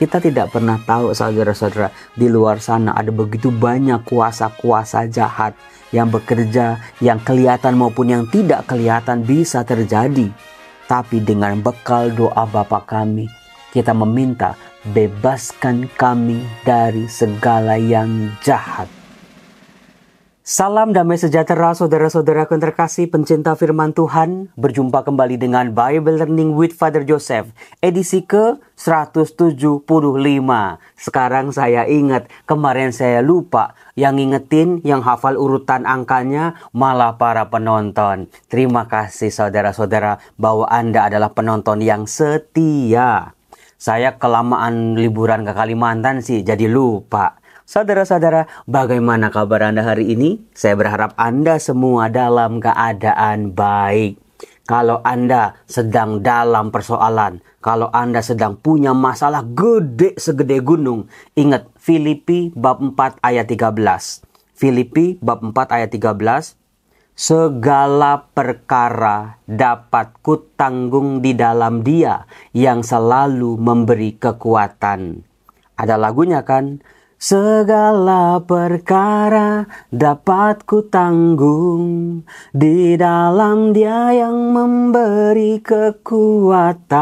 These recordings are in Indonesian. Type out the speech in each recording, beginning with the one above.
Kita tidak pernah tahu, saudara-saudara, di luar sana ada begitu banyak kuasa-kuasa jahat yang bekerja, yang kelihatan maupun yang tidak kelihatan bisa terjadi. Tapi dengan bekal doa Bapa kami, kita meminta, bebaskan kami dari segala yang jahat. Salam damai sejahtera saudara-saudaraku yang terkasih pencinta firman Tuhan. Berjumpa kembali dengan Bible Learning with Father Joseph, edisi ke-175. Sekarang saya ingat, kemarin saya lupa. Yang ngingetin, yang hafal urutan angkanya malah para penonton. Terima kasih saudara-saudara bahwa Anda adalah penonton yang setia. Saya kelamaan liburan ke Kalimantan sih, jadi lupa. Saudara-saudara, bagaimana kabar Anda hari ini? Saya berharap Anda semua dalam keadaan baik. Kalau Anda sedang dalam persoalan, kalau Anda sedang punya masalah gede segede gunung, ingat Filipi bab 4 ayat 13. Filipi bab 4 ayat 13. Segala perkara dapat kutanggung di dalam Dia yang selalu memberi kekuatan. Ada lagunya kan? Segala perkara dapat kutanggung di dalam Dia yang memberi kekuatan.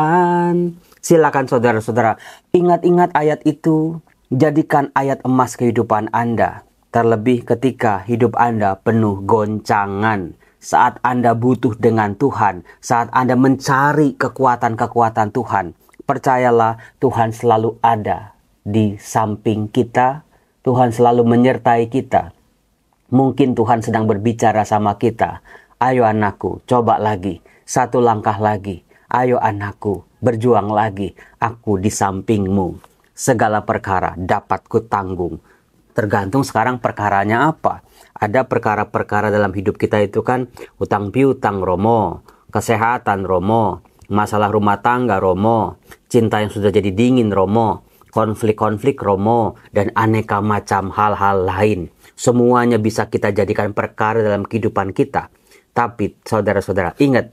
Silakan saudara-saudara, ingat-ingat ayat itu, jadikan ayat emas kehidupan Anda. Terlebih ketika hidup Anda penuh goncangan, saat Anda butuh dengan Tuhan, saat Anda mencari kekuatan-kekuatan Tuhan. Percayalah, Tuhan selalu ada di samping kita. Tuhan selalu menyertai kita. Mungkin Tuhan sedang berbicara sama kita. Ayo anakku, coba lagi. Satu langkah lagi. Ayo anakku, berjuang lagi. Aku di sampingmu. Segala perkara dapat kutanggung. Tergantung sekarang perkaranya apa. Ada perkara-perkara dalam hidup kita itu kan utang piutang Romo, kesehatan Romo, masalah rumah tangga Romo, cinta yang sudah jadi dingin Romo, konflik-konflik Romo, dan aneka macam hal-hal lain. Semuanya bisa kita jadikan perkara dalam kehidupan kita. Tapi saudara-saudara, ingat,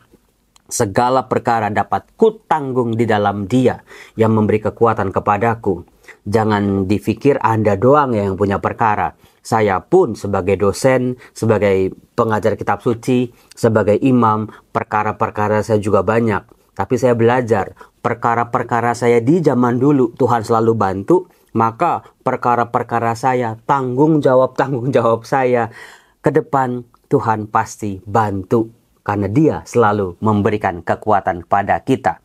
segala perkara dapat kutanggung di dalam Dia yang memberi kekuatan kepadaku. Jangan dipikir Anda doang yang punya perkara. Saya pun sebagai dosen, sebagai pengajar kitab suci, sebagai imam, perkara-perkara saya juga banyak. Tapi saya belajar, perkara-perkara saya di zaman dulu Tuhan selalu bantu, maka perkara-perkara saya, tanggung jawab saya ke depan Tuhan pasti bantu. Karena Dia selalu memberikan kekuatan kepada kita.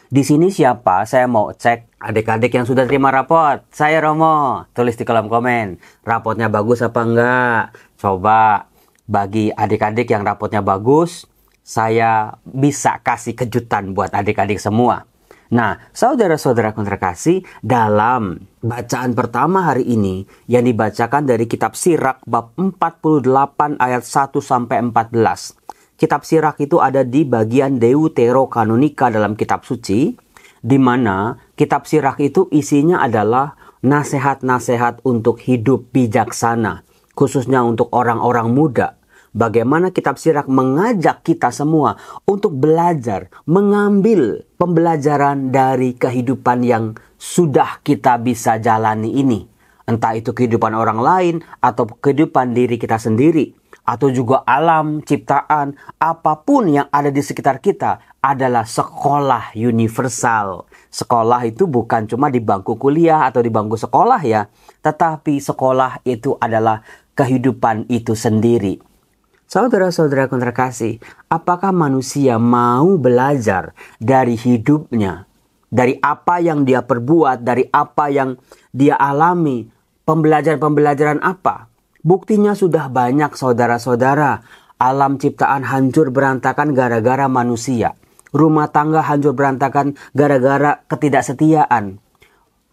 Di sini siapa? Saya mau cek adik-adik yang sudah terima rapot. Saya Romo. Tulis di kolom komen. Rapotnya bagus apa enggak? Coba bagi adik-adik yang rapotnya bagus, saya bisa kasih kejutan buat adik-adik semua. Nah, saudara-saudara yang terkasih, dalam bacaan pertama hari ini yang dibacakan dari kitab Sirak bab 48 ayat 1 sampai 14. Kitab Sirak itu ada di bagian Deuterokanonika dalam kitab suci, di mana kitab Sirak itu isinya adalah nasihat-nasihat untuk hidup bijaksana, khususnya untuk orang-orang muda. Bagaimana kitab Sirak mengajak kita semua untuk belajar, mengambil pembelajaran dari kehidupan yang sudah kita bisa jalani ini. Entah itu kehidupan orang lain atau kehidupan diri kita sendiri. Atau juga alam, ciptaan, apapun yang ada di sekitar kita adalah sekolah universal. Sekolah itu bukan cuma di bangku kuliah atau di bangku sekolah ya. Tetapi sekolah itu adalah kehidupan itu sendiri. Saudara-saudara yang terkasih, apakah manusia mau belajar dari hidupnya? Dari apa yang dia perbuat, dari apa yang dia alami, pembelajaran-pembelajaran apa? Buktinya sudah banyak saudara-saudara. Alam ciptaan hancur berantakan gara-gara manusia. Rumah tangga hancur berantakan gara-gara ketidaksetiaan.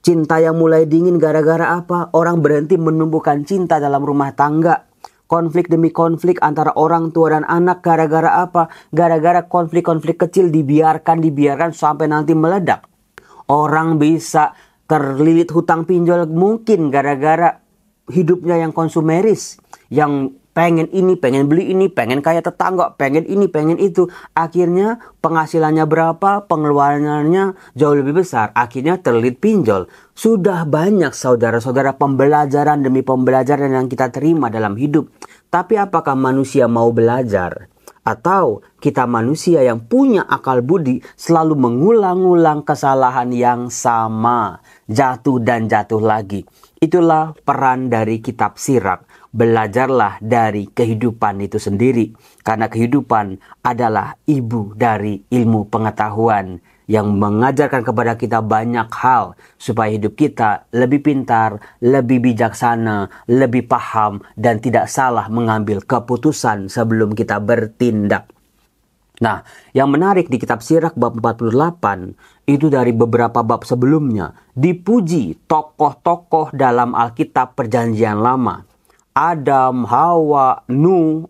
Cinta yang mulai dingin gara-gara apa? Orang berhenti menumbuhkan cinta dalam rumah tangga. Konflik demi konflik antara orang tua dan anak gara-gara apa? Gara-gara konflik-konflik kecil dibiarkan sampai nanti meledak. Orang bisa terlilit hutang pinjol mungkin gara-gara hidupnya yang konsumeris, yang pengen ini, pengen beli ini, pengen kaya tetangga, pengen ini, pengen itu. Akhirnya penghasilannya berapa, pengeluarannya jauh lebih besar. Akhirnya terlilit pinjol. Sudah banyak saudara-saudara pembelajaran demi pembelajaran yang kita terima dalam hidup. Tapi apakah manusia mau belajar? Atau kita manusia yang punya akal budi selalu mengulang-ulang kesalahan yang sama, jatuh dan jatuh lagi. Itulah peran dari kitab Sirach. Belajarlah dari kehidupan itu sendiri, karena kehidupan adalah ibu dari ilmu pengetahuan yang mengajarkan kepada kita banyak hal supaya hidup kita lebih pintar, lebih bijaksana, lebih paham, dan tidak salah mengambil keputusan sebelum kita bertindak. Nah, yang menarik di kitab Sirach bab 48 itu dari beberapa bab sebelumnya dipuji tokoh-tokoh dalam Alkitab Perjanjian Lama. Adam, Hawa, Nuh,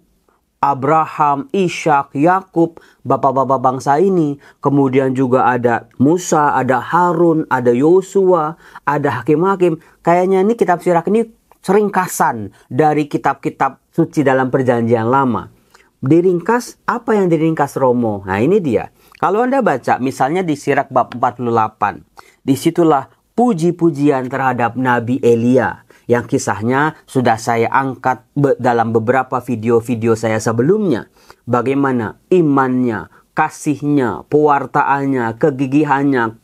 Abraham, Ishak, Yakub, bapak-bapak bangsa ini. Kemudian juga ada Musa, ada Harun, ada Yosua, ada hakim-hakim. Kayaknya ini kitab Sirach ini ringkasan dari kitab-kitab suci dalam Perjanjian Lama. Diringkas, apa yang diringkas Romo? Nah ini dia. Kalau Anda baca misalnya di Sirach bab 48. Disitulah puji-pujian terhadap Nabi Elia. Yang kisahnya sudah saya angkat dalam beberapa video-video saya sebelumnya. Bagaimana imannya, kasihnya, pewartaannya, kegigihannya,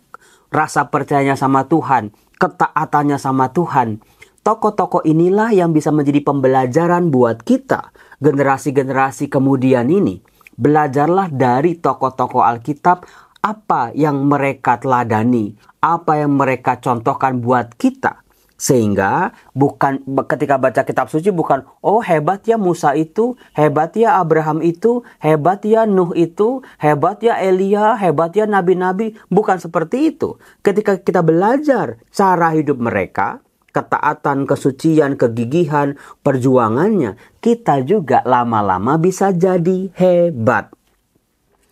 rasa percayanya sama Tuhan, ketaatannya sama Tuhan. Tokoh-tokoh inilah yang bisa menjadi pembelajaran buat kita, generasi-generasi kemudian ini. Belajarlah dari tokoh-tokoh Alkitab apa yang mereka teladani, apa yang mereka contohkan buat kita. Sehingga bukan ketika baca kitab suci bukan, oh hebat ya Musa itu, hebat ya Abraham itu, hebat ya Nuh itu, hebat ya Elia, hebat ya nabi-nabi. Bukan seperti itu. Ketika kita belajar cara hidup mereka, ketaatan, kesucian, kegigihan, perjuangannya, kita juga lama-lama bisa jadi hebat.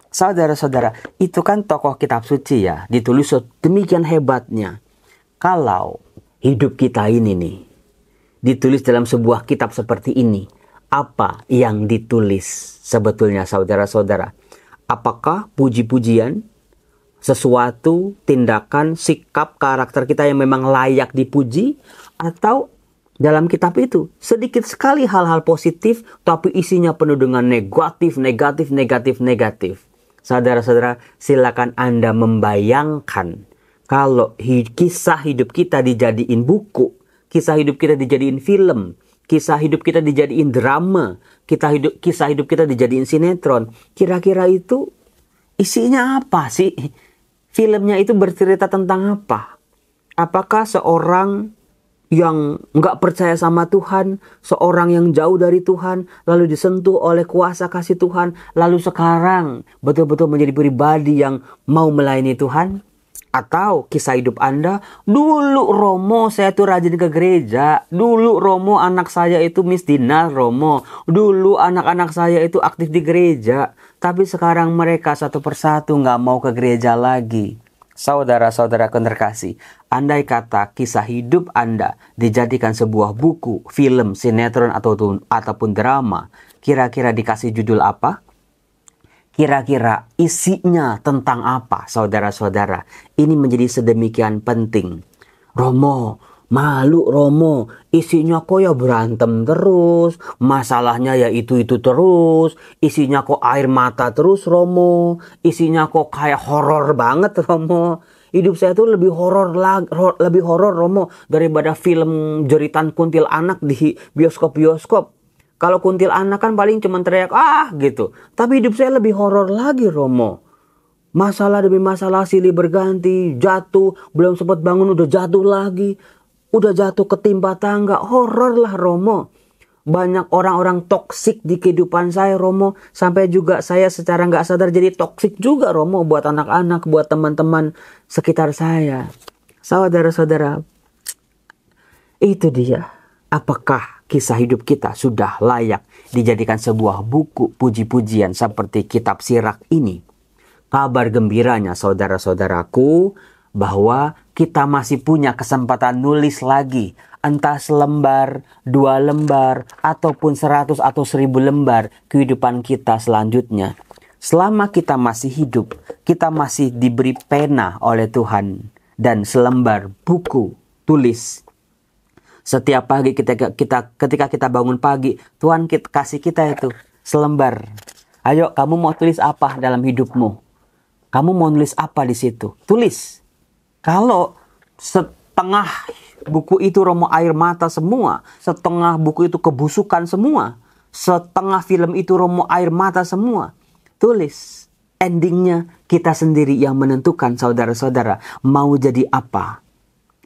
Saudara-saudara, itu kan tokoh kitab suci ya, ditulis demikian hebatnya. Kalau hidup kita ini nih ditulis dalam sebuah kitab seperti ini, apa yang ditulis sebetulnya saudara-saudara? Apakah puji-pujian, sesuatu, tindakan, sikap, karakter kita yang memang layak dipuji? Atau dalam kitab itu sedikit sekali hal-hal positif tapi isinya penuh dengan negatif. Saudara-saudara, silakan Anda membayangkan kalau kisah hidup kita dijadiin buku, kisah hidup kita dijadiin film, kisah hidup kita dijadiin drama, kisah hidup kita dijadiin sinetron, kira-kira itu isinya apa sih? Filmnya itu bercerita tentang apa? Apakah seorang yang nggak percaya sama Tuhan, seorang yang jauh dari Tuhan, lalu disentuh oleh kuasa kasih Tuhan, lalu sekarang betul-betul menjadi pribadi yang mau melayani Tuhan? Atau kisah hidup Anda, dulu Romo saya tuh rajin ke gereja, dulu Romo anak saya itu misdinas Romo, dulu anak-anak saya itu aktif di gereja, tapi sekarang mereka satu persatu nggak mau ke gereja lagi. Saudara-saudara terkasih, andai kata kisah hidup Anda dijadikan sebuah buku, film, sinetron ataupun drama, kira-kira dikasih judul apa? Kira-kira isinya tentang apa, saudara-saudara? Ini menjadi sedemikian penting. Romo, malu Romo, isinya kok ya berantem terus, masalahnya ya itu-itu terus, isinya kok air mata terus Romo, isinya kok kayak horor banget Romo. Hidup saya tuh lebih horor Romo daripada film jeritan kuntilanak di bioskop-bioskop. Kalau kuntilanak kan paling cuma teriak gitu. Tapi hidup saya lebih horor lagi Romo. Masalah demi masalah silih berganti, jatuh, belum sempat bangun udah jatuh lagi. Udah jatuh ketimpa tangga, horor lah Romo. Banyak orang-orang toksik di kehidupan saya Romo. Sampai juga saya secara gak sadar jadi toksik juga Romo. Buat anak-anak, buat teman-teman sekitar saya. Saudara-saudara, itu dia. Apakah kisah hidup kita sudah layak dijadikan sebuah buku puji-pujian seperti kitab Sirach ini? Kabar gembiranya saudara-saudaraku bahwa kita masih punya kesempatan nulis lagi entah selembar, 2 lembar, ataupun 100 atau 1000 lembar kehidupan kita selanjutnya. Selama kita masih hidup, kita masih diberi pena oleh Tuhan dan selembar buku tulis. Setiap pagi ketika kita bangun pagi, Tuhan kasih kita itu selembar. Ayo, kamu mau tulis apa dalam hidupmu? Kamu mau nulis apa di situ? Tulis. Kalau setengah buku itu romo air mata semua, setengah buku itu kebusukan semua, setengah film itu romo air mata semua, tulis. Endingnya kita sendiri yang menentukan, saudara-saudara, mau jadi apa.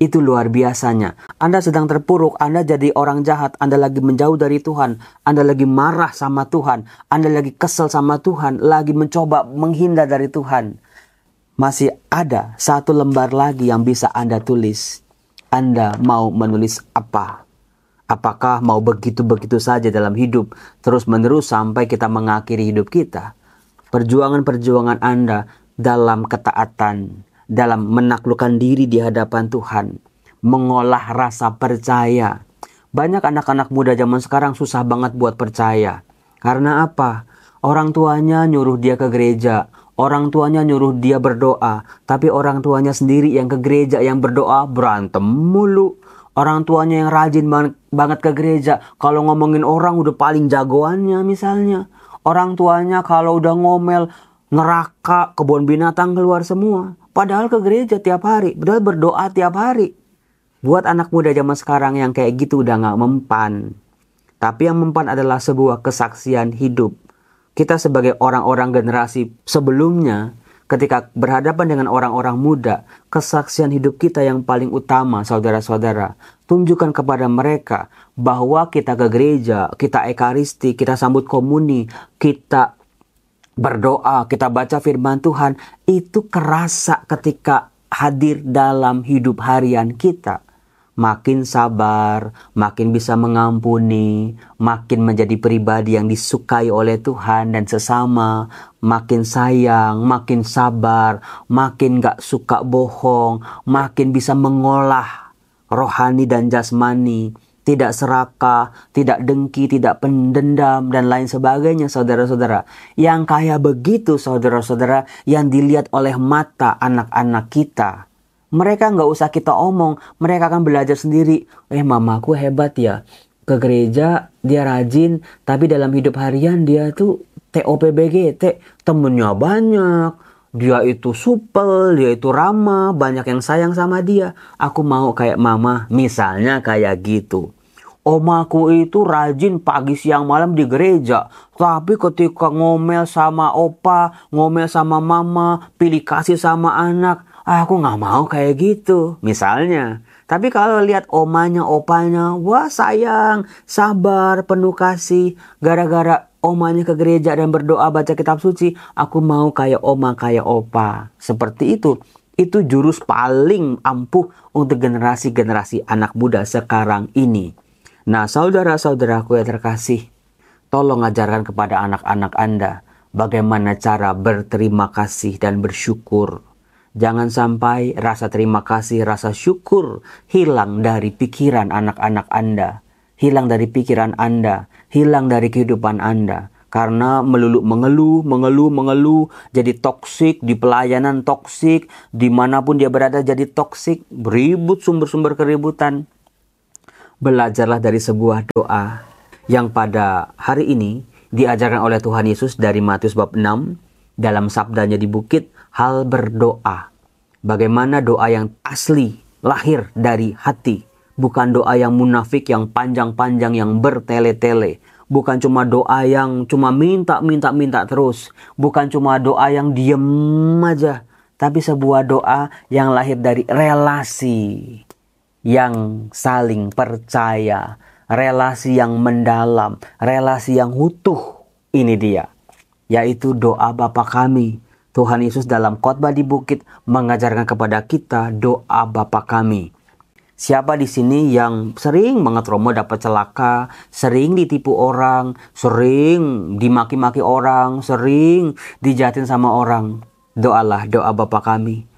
Itu luar biasanya. Anda sedang terpuruk, Anda jadi orang jahat, Anda lagi menjauh dari Tuhan, Anda lagi marah sama Tuhan, Anda lagi kesel sama Tuhan, lagi mencoba menghindar dari Tuhan. Masih ada 1 lembar lagi yang bisa Anda tulis. Anda mau menulis apa? Apakah mau begitu-begitu saja dalam hidup, terus-menerus sampai kita mengakhiri hidup kita? Perjuangan-perjuangan Anda dalam ketaatan, dalam menaklukkan diri di hadapan Tuhan, mengolah rasa percaya. Banyak anak-anak muda zaman sekarang susah banget buat percaya. Karena apa? Orang tuanya nyuruh dia ke gereja, orang tuanya nyuruh dia berdoa, tapi orang tuanya sendiri yang ke gereja, yang berdoa berantem mulu. Orang tuanya yang rajin banget ke gereja, kalau ngomongin orang udah paling jagoannya misalnya. Orang tuanya kalau udah ngomel, neraka, kebun binatang keluar semua. Padahal ke gereja tiap hari, padahal berdoa tiap hari. Buat anak muda zaman sekarang yang kayak gitu udah gak mempan. Tapi yang mempan adalah sebuah kesaksian hidup. Kita sebagai orang-orang generasi sebelumnya, ketika berhadapan dengan orang-orang muda, kesaksian hidup kita yang paling utama, saudara-saudara, tunjukkan kepada mereka bahwa kita ke gereja, kita ekaristi, kita sambut komuni, kita berdoa, kita baca firman Tuhan, itu kerasa ketika hadir dalam hidup harian kita. Makin sabar, makin bisa mengampuni, makin menjadi pribadi yang disukai oleh Tuhan dan sesama, makin sayang, makin sabar, makin gak suka bohong, makin bisa mengolah rohani dan jasmani, tidak serakah, tidak dengki, tidak pendendam, dan lain sebagainya, saudara-saudara. Yang kayak begitu, saudara-saudara, yang dilihat oleh mata anak-anak kita. Mereka nggak usah kita omong, mereka akan belajar sendiri. Mamaku hebat ya, ke gereja dia rajin, tapi dalam hidup harian dia tuh TOPBGT, temennya banyak, dia itu supel, dia itu ramah, banyak yang sayang sama dia. Aku mau kayak mama, misalnya kayak gitu. Omaku itu rajin pagi siang malam di gereja, tapi ketika ngomel sama opa, ngomel sama mama, pilih kasih sama anak, aku gak mau kayak gitu, misalnya. Tapi kalau lihat omanya, opanya, wah sayang, sabar, penuh kasih. Gara-gara omanya ke gereja dan berdoa baca kitab suci, aku mau kayak oma, kayak opa. Seperti itu. Itu jurus paling ampuh untuk generasi-generasi anak muda sekarang ini. Nah, saudara-saudaraku yang terkasih, tolong ajarkan kepada anak-anak Anda bagaimana cara berterima kasih dan bersyukur. Jangan sampai rasa terima kasih, rasa syukur hilang dari pikiran anak-anak Anda. Hilang dari pikiran Anda, hilang dari kehidupan Anda. Karena melulu mengeluh, jadi toksik, di pelayanan toksik, dimanapun dia berada jadi toksik, beribut sumber-sumber keributan. Belajarlah dari sebuah doa yang pada hari ini diajarkan oleh Tuhan Yesus dari Matius bab 6 dalam sabdanya di bukit, hal berdoa. Bagaimana doa yang asli lahir dari hati, bukan doa yang munafik, yang panjang-panjang, yang bertele-tele. Bukan cuma doa yang cuma minta terus, bukan cuma doa yang diem aja, tapi sebuah doa yang lahir dari relasi yang saling percaya, relasi yang mendalam, relasi yang utuh. Ini dia, yaitu doa Bapa kami. Tuhan Yesus dalam khotbah di bukit mengajarkan kepada kita doa Bapa kami. Siapa di sini yang sering banget Romo dapat celaka, sering ditipu orang, sering dimaki-maki orang, sering dijahatin sama orang? Doalah doa Bapa kami.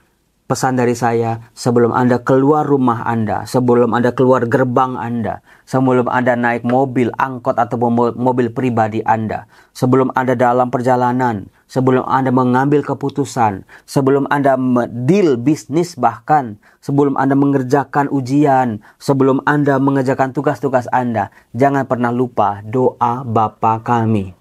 pesan dari saya, sebelum Anda keluar rumah Anda, sebelum Anda keluar gerbang Anda, sebelum Anda naik mobil, angkot atau mobil pribadi Anda, sebelum Anda dalam perjalanan, sebelum Anda mengambil keputusan, sebelum Anda deal bisnis bahkan, sebelum Anda mengerjakan ujian, sebelum Anda mengerjakan tugas-tugas Anda, jangan pernah lupa doa Bapa kami.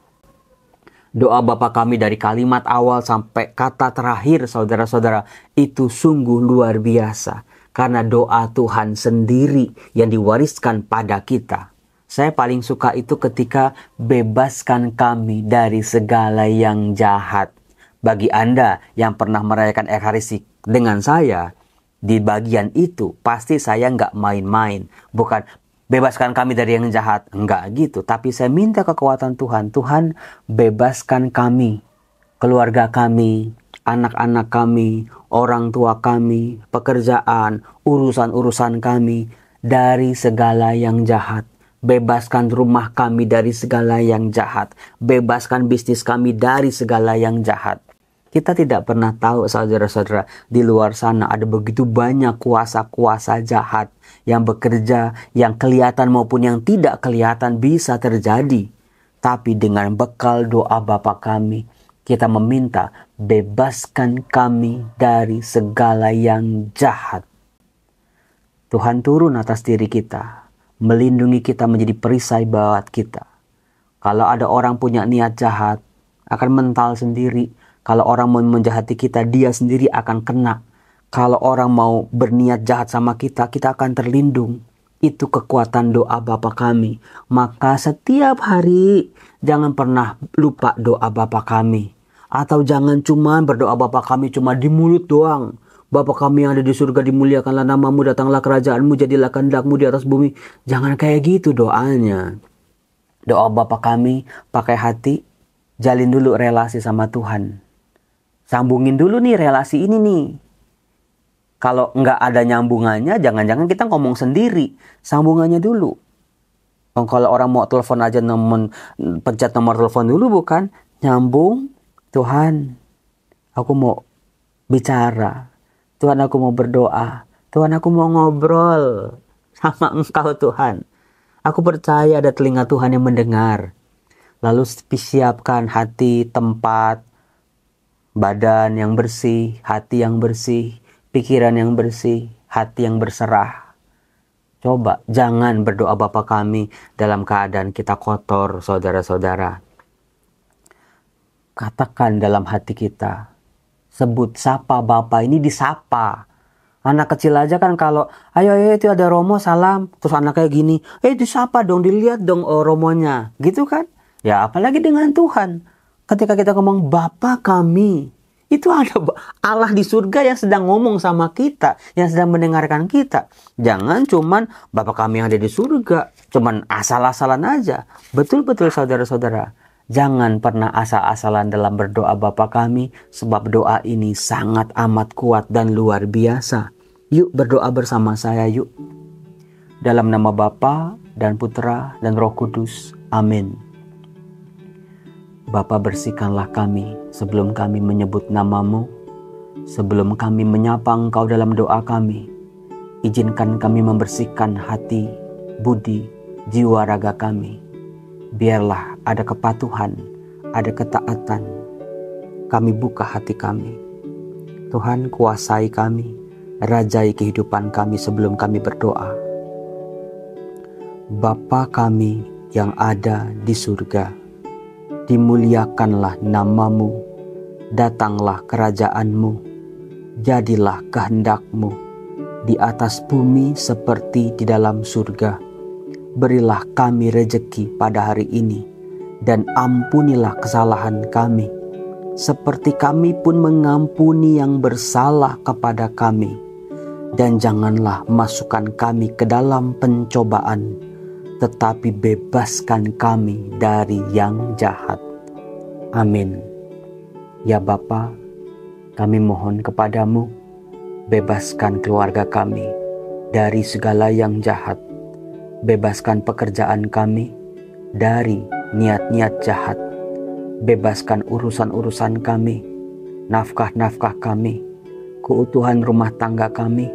Doa Bapa kami dari kalimat awal sampai kata terakhir, saudara-saudara, itu sungguh luar biasa. Karena doa Tuhan sendiri yang diwariskan pada kita. Saya paling suka itu ketika bebaskan kami dari segala yang jahat. Bagi Anda yang pernah merayakan Ekaristi dengan saya, di bagian itu pasti saya nggak main-main. Bukan bebaskan kami dari yang jahat. Enggak gitu. Tapi saya minta kekuatan Tuhan. Tuhan, bebaskan kami, keluarga kami, anak-anak kami, orang tua kami, pekerjaan, urusan-urusan kami dari segala yang jahat. Bebaskan rumah kami dari segala yang jahat. Bebaskan bisnis kami dari segala yang jahat. Kita tidak pernah tahu, saudara-saudara, di luar sana ada begitu banyak kuasa-kuasa jahat yang bekerja, yang kelihatan maupun yang tidak kelihatan bisa terjadi. Tapi dengan bekal doa Bapa kami, kita meminta bebaskan kami dari segala yang jahat. Tuhan turun atas diri kita, melindungi kita menjadi perisai buat kita. Kalau ada orang punya niat jahat, akan mental sendiri. Kalau orang mau menjahati kita, dia sendiri akan kena. Kalau orang mau berniat jahat sama kita, kita akan terlindung. Itu kekuatan doa Bapa kami. Maka setiap hari jangan pernah lupa doa Bapa kami. Atau jangan cuma berdoa Bapa kami cuma di mulut doang. Bapa kami yang ada di surga, dimuliakanlah namamu, datanglah kerajaanmu, jadilah kehendakmu di atas bumi. Jangan kayak gitu doanya. Doa Bapa kami pakai hati, jalin dulu relasi sama Tuhan. Sambungin dulu nih relasi ini nih. Kalau nggak ada nyambungannya, jangan-jangan kita ngomong sendiri. Sambungannya dulu. Kalau orang mau telepon aja, pencet nomor telepon dulu bukan? Nyambung, Tuhan, aku mau bicara. Tuhan, aku mau berdoa. Tuhan, aku mau ngobrol sama Engkau, Tuhan. Aku percaya ada telinga Tuhan yang mendengar. Lalu siapkan hati, tempat, badan yang bersih, hati yang bersih, pikiran yang bersih, hati yang berserah. Coba jangan berdoa Bapa kami dalam keadaan kita kotor, saudara-saudara. Katakan dalam hati kita, sebut sapa Bapa, ini disapa. Anak kecil aja kan kalau, ayo itu ada Romo salam, terus anak kayak gini, disapa dong, dilihat dong Romonya, gitu kan? Ya apalagi dengan Tuhan. Ketika kita ngomong Bapa kami, itu ada Allah di surga yang sedang ngomong sama kita, yang sedang mendengarkan kita. Jangan cuman Bapa kami yang ada di surga, cuman asal-asalan aja. Betul-betul saudara-saudara, jangan pernah asal-asalan dalam berdoa Bapa kami, sebab doa ini sangat amat kuat dan luar biasa. Yuk berdoa bersama saya yuk. Dalam nama Bapa dan Putra dan Roh Kudus. Amin. Bapa, bersihkanlah kami sebelum kami menyebut namamu, sebelum kami menyapa Engkau dalam doa kami. Izinkan kami membersihkan hati, budi, jiwa raga kami. Biarlah ada kepatuhan, ada ketaatan. Kami buka hati kami. Tuhan, kuasai kami, rajai kehidupan kami sebelum kami berdoa. Bapa kami yang ada di surga, dimuliakanlah namamu, datanglah kerajaanmu, jadilah kehendakmu di atas bumi seperti di dalam surga. Berilah kami rejeki pada hari ini, dan ampunilah kesalahan kami, seperti kami pun mengampuni yang bersalah kepada kami. Dan janganlah masukkan kami ke dalam pencobaan, tetapi bebaskan kami dari yang jahat. Amin. Ya Bapa, kami mohon kepadamu, bebaskan keluarga kami dari segala yang jahat. Bebaskan pekerjaan kami dari niat-niat jahat. Bebaskan urusan-urusan kami, nafkah-nafkah kami keutuhan rumah tangga kami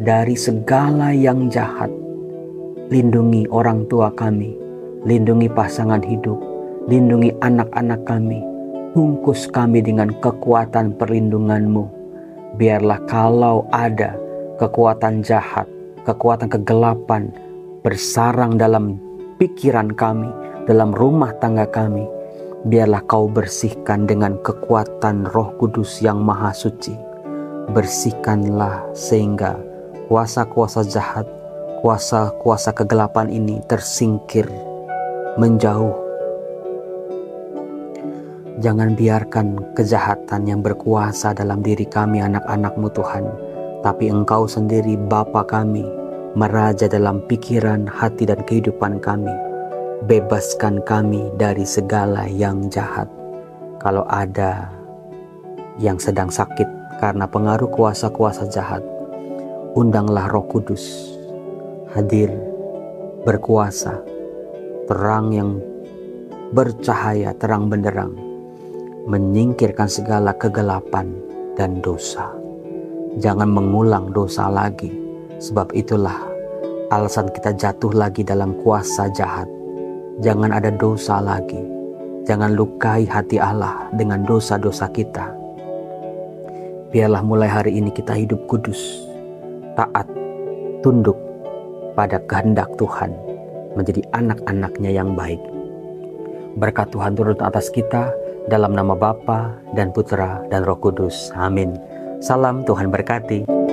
dari segala yang jahat. Lindungi orang tua kami, lindungi pasangan hidup, lindungi anak-anak kami, bungkus kami dengan kekuatan perlindungan-Mu. Biarlah kalau ada kekuatan jahat, kekuatan kegelapan bersarang dalam pikiran kami, dalam rumah tangga kami, biarlah Kau bersihkan dengan kekuatan Roh Kudus yang Maha Suci. Bersihkanlah sehingga kuasa-kuasa jahat, kuasa-kuasa kegelapan ini tersingkir, menjauh. Jangan biarkan kejahatan yang berkuasa dalam diri kami anak-anak-Mu Tuhan, tapi Engkau sendiri Bapa kami, meraja dalam pikiran, hati dan kehidupan kami. Bebaskan kami dari segala yang jahat. Kalau ada yang sedang sakit karena pengaruh kuasa-kuasa jahat, undanglah Roh Kudus hadir, berkuasa, terang yang bercahaya, terang benderang, menyingkirkan segala kegelapan dan dosa. Jangan mengulang dosa lagi, sebab itulah alasan kita jatuh lagi dalam kuasa jahat. Jangan ada dosa lagi. Jangan lukai hati Allah dengan dosa-dosa kita. Biarlah mulai hari ini kita hidup kudus, taat, tunduk pada kehendak Tuhan, menjadi anak-anak-Nya yang baik. Berkat Tuhan turun atas kita, dalam nama Bapa dan Putra dan Roh Kudus. Amin. Salam, Tuhan berkati.